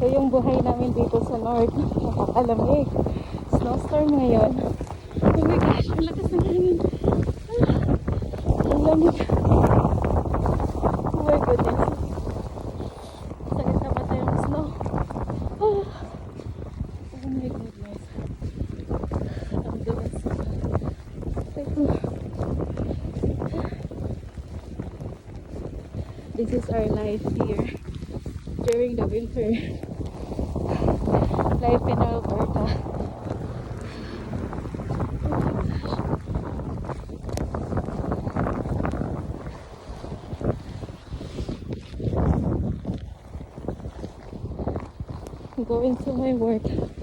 Ito yung buhay namin dito sa north. Nakakalamig. Snowstorm ngayon. Oh my gosh, ang lakas ng hangin. Ang lamig. Oh my goodness. Sakit na mata yung snow. Oh my goodness. Ang dulas. This is our life here during the winter. Life in Alberta. I'm going to my work.